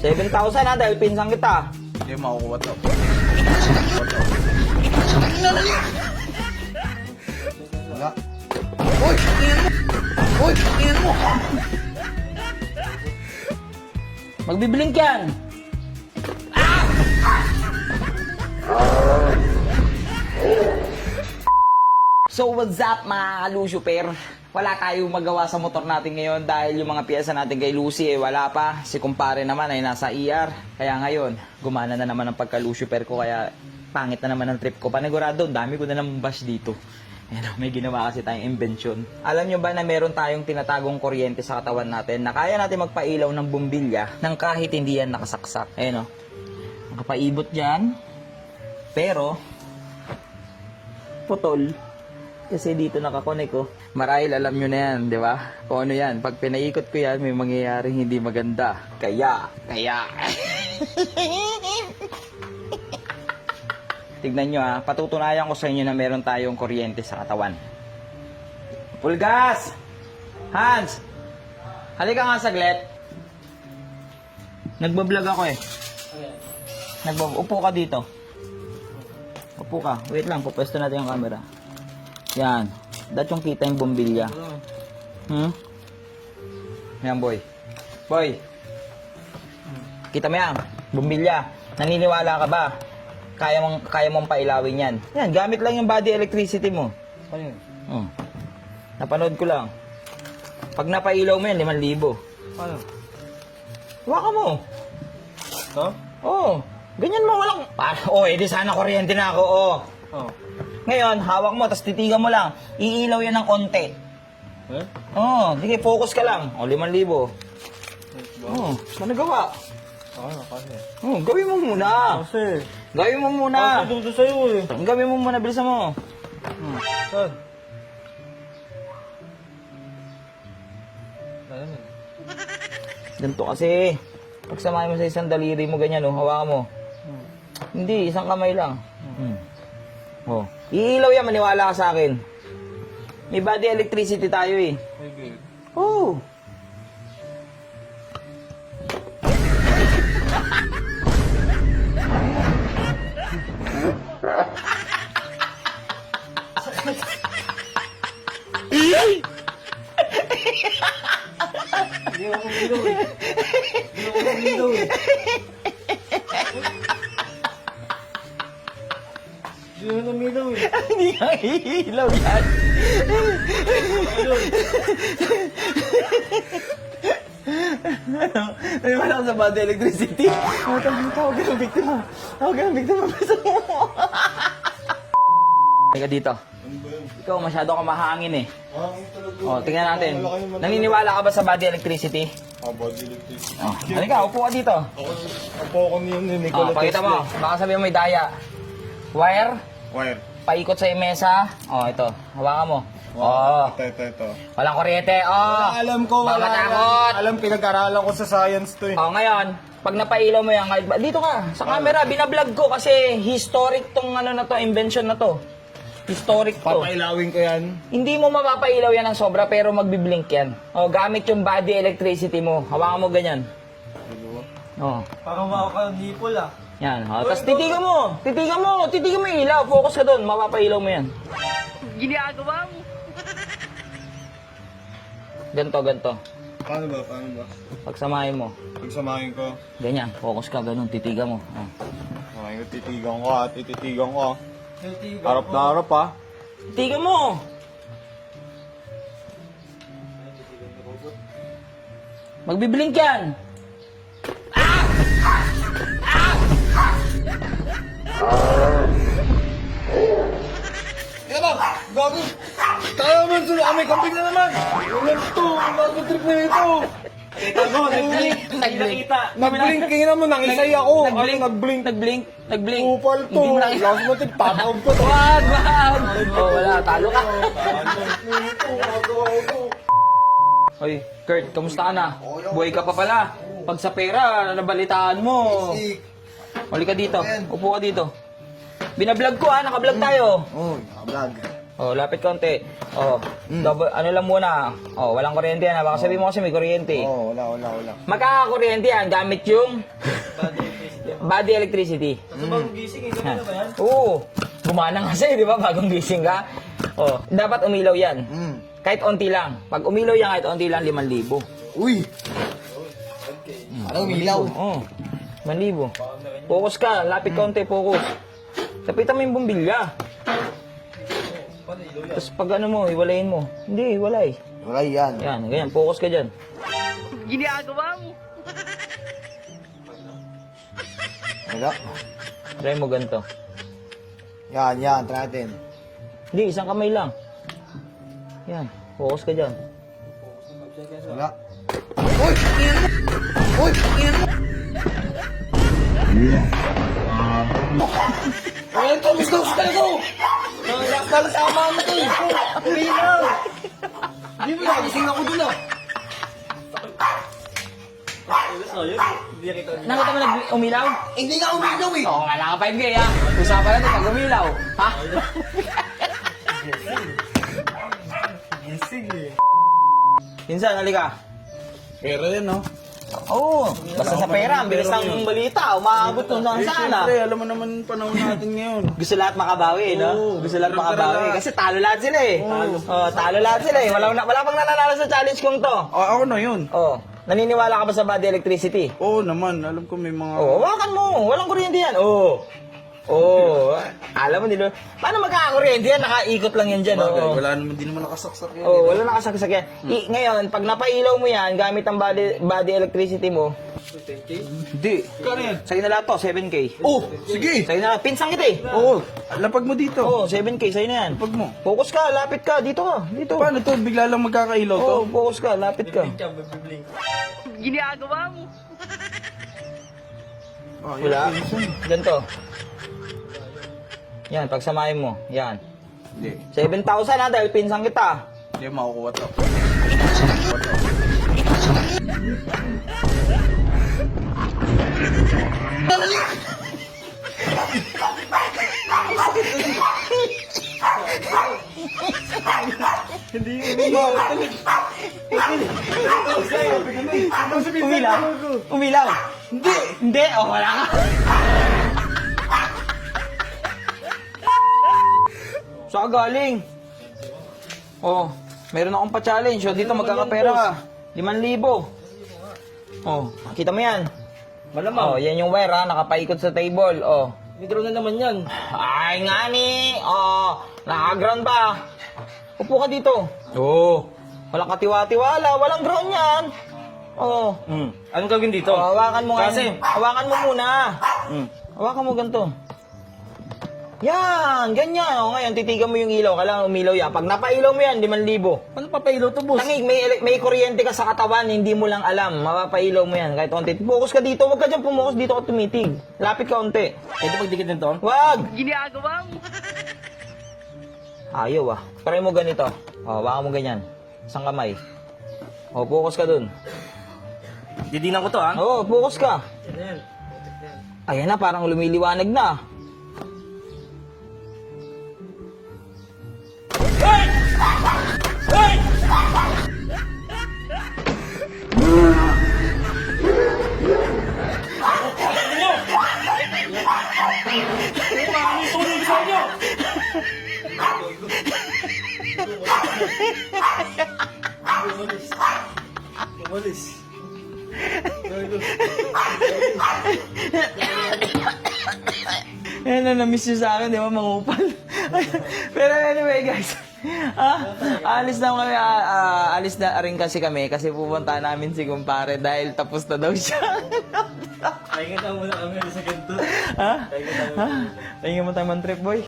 7,000 ha, dahil pinsan kita. Hindi makukuha to. Wala. Uy! Tingnan mo! Uy! Tingnan mo! Magbiblink yan. So what's up mga ka-Lucifer? Wala tayong magawa sa motor natin ngayon dahil yung mga piyesa natin kay Lucy wala pa. Si kumpare naman ay nasa ER. Kaya ngayon, gumana na naman ang pagka-Lucifer ko kaya pangit na naman ang trip ko. Panigurado, dami ko na lang bash dito. Ayan, may ginawa kasi tayong invention. Alam nyo ba na meron tayong tinatagong kuryente sa katawan natin na kaya natin magpailaw ng bumbilya nang kahit hindi yan nakasaksak. Ayan o. Nakapaibot dyan. Pero, putol. Kasi dito nakakonek ko. Marahil alam nyo na yan, di ba? Kung ano yan, pag pinaikot ko yan, may mangyayaring hindi maganda. Kaya. Tignan nyo ha, patutunayan ko sa inyo na meron tayong kuryente sa katawan. Pulgas! Hans! Halika nga saglit. Nagbablog ako eh. Upo ka dito. Upo ka. Wait lang, pupwesto natin yung camera. Yan. Dat yung kita yung bumbilya. Yan, boy. Boy. Kita mo yan. Bumbilya. Naniniwala ka ba? Kaya mong pailawin yan. Yan, gamit lang yung body electricity mo. Ano yun? Napanood ko lang. Pag napailaw mo yan, 5,000. Ano? Waka mo. No? Oo. Ganyan mo walang... edi sana kuryente na ako, oh. Oh. Ngayon, hawak mo, tapos titigan mo lang. Iilaw yan ng konti. Eh? Oo, sige, focus ka lang. 5,000. Oo, ano nagawa? Ano kasi? Gawin mo muna. Kasi? Gawin mo muna. Kasi dito sa'yo eh. Gawin mo muna, bilisan mo. Saan? Ano yun? Ganito kasi. Pagsamahin mo sa isang daliri mo, ganyan, hawakan mo. Hindi, isang kamay lang. Oh. Iilaw yan, maniwala ka sa akin. May body electricity tayo eh. Sige. Oh. Hindi ako umilaw eh. Hindi ako umilaw eh. Hindi ako umilaw eh. Hindi ka iilaw yan. Ano ba lang sa body electricity? Tawag ka ng biktima. Tawag ka ng biktima. Teka dito. Ikaw masyado ka mahangin eh. Hangin talaga. Oh, tingnan natin. Naniniwala ka ba sa body electricity? Body electricity. Oh, halika, upo ka dito. Ako niyo ni Oh, Nikola pakita mo. Baka sabihin mo may daya. Wire, Wire. paikot sa mesa. Oh, ito. Hawakan mo. Oh, Ito. walang kuryente. Oh, Alam ko, baka matakot. Alam, pinag-aralan ko sa science to eh. Oh, ngayon, pag napailaw mo yan, dito ka, sa camera, binablog ko kasi historic tong ano na to, invention na to. Historic to. Papailawin ko yan. Hindi mo mapapailaw yan ng sobra pero magbiblink yan. Oh, gamit yung body electricity mo. Hawakan mo ganyan. Oh. Parang makaka-nipple ah. Yan. Oh, tapos titigan mo yung ilaw. Focus ka doon, mapapailaw mo yan. Ginagawa mo. Ganto. Paano ba? Pagsamahin mo. Pagsamahin ko. Ganyan, focus ka, ganun, titigan mo. Oh. Okay, tititigan ko ah. Tititigan ko ah. Harap na harap ah. Titigan mo! Magbiblink yan! Kaya ba? Gago! Kaya naman, sulo kami, kamping na naman! Ano ito? Bago trip na ito! Kita mo, nag-blink! Nag-blink, kaya mo, nangisay ako! Nag-blink. Upal to! Hindi mo nakita. Last mo, tatawag ko to! Wag! Oh, wala, talo ka. Hoy, Kurt, kamusta ka na? Buhay ka pa pala. Pag sa pera, nabalitaan mo. Huli ka dito. Upo ka dito. Binablog ko nakablog tayo. Oh, naka-vlog. Oh, lapit konti. Oh, double, ano lang muna. Oh, walang kuryente yan. Baka sabihin mo kasi may kuryente. Oo, wala. Magkakakuryente yan gamit yung body electricity. Sa bagong gising, gabi na ba yan? Oo. Gumana nga sa'yo, di ba? Bagong gising ka. Oh, dapat umilaw yan. Kahit onti lang. Pag umilaw yan, kahit onti lang, 5,000. Uy! Ano umilaw? Oo. 5,000. Focus ka. Lapit konti, focus. Tapitan mo yung bumbilya. Tapos pag ano mo, hiwalayin mo. Hindi, hiwalay. Wala yan. Yan, ganyan. Focus ka dyan. Ginagawa mo. Wala. Try mo ganito. Yan, try natin. Hindi, isang kamay lang. Yan. Focus ka dyan. Wala. Uy! Uy! Ay, ito, gusto ko! Nakasama mo ito eh! Uwi na! Hindi mo nakasing ako dun ah! Nakita mo umilaw? Hindi nga umilaw eh! Oo, wala ka 5K ha. Usapan natin pag umilaw. Ha? Gising eh. Pinsan, halika. Pero yan no? Oo, basta sa pera, ang bilis ng balita, umaabot nun lang sana. Siyempre, alam mo naman panahon natin ngayon. Gusto lahat makabawi, no? Oo, Gusto lahat tara, makabawi. tara. Kasi talo lahat sila eh. Oh, talo lahat sila eh. Wala pang nananalo sa challenge kong to. Ako na yun. Oh, naniniwala ka ba sa body electricity? Oo naman, alam ko may mga... Oh, hawakan mo. Walang kuryente yan. Oh. Oh, alam mo nila. Paano magkakakuryente yan? Nakaikot lang yan dyan. Bagay, Oh. wala naman, di naman nakasaksak yan. Oh, wala nakasaksak yan. Ngayon, pag napailaw mo yan, gamit ang body electricity mo, Hindi. Kano yan? sa'yo na lahat to, 7K. Oh, sige! Sa'yo na lahat. Pinsang kita eh. Oo, lapag mo dito. Oo, 7K, sa'yo na yan. Lapag mo. Focus ka, lapit ka. Dito ka, dito. Paano to? Bigla lang magkakailaw to? Oo, focus ka, lapit ka. Ginagawa mo. Oh, Wala. Ganito. Yan, pagsamahin mo. Yan. Hindi. 7,000 ha, dahil pinsang kita. Hindi makukuha to. Umilaw? Umilaw? Hindi! Hindi? O, wala ka. Saan ka galing? Oh, meron akong pa-challenge. O, dito magkakapera ka. 5,000. Oh, kita mo yan. Malamang. Oh, yan yung wire ha, nakapaikot sa table. Oh. May ground na naman yan. Ay nga ni. Oh, naka-ground ba? Upo ka dito. Oh, walang katiwa-tiwala, walang ground yan. Oh. Anong gagawin dito? Oh, hawakan mo nga. Kasi- Hawakan mo muna. Hawakan mo ganito. Yan, ganyan. O, ngayon, titigan mo yung ilaw. Kailangan umilaw yan. Pag napailaw mo yan, 5,000. Paano papailaw to, boss? Tangig, may kuryente ka sa katawan, hindi mo lang alam. Mapapailaw mo yan. Kahit onti. Focus ka dito. Huwag ka dyan pumukus. Dito ka tumitig. Lapit ka onti. Pwede pagdikit nito? Wag! Ginagawa mo. Ayaw ah. Try mo ganito. O, baka mo ganyan. Isang kamay. O, focus ka dun. Didinan ko to, ha? Oo, focus ka. Ayan na, parang lumiliwanag na. Umalis. Yan na, na-miss nyo sa akin, di ba, mangupal. Pero anyway, guys, alis na kami, alis na rin kasi kami, kasi pupunta namin si kumpare dahil tapos na daw siya. Pahinga na muna kami sa ganito. Ha? Pahinga mo tayo man trip, boy.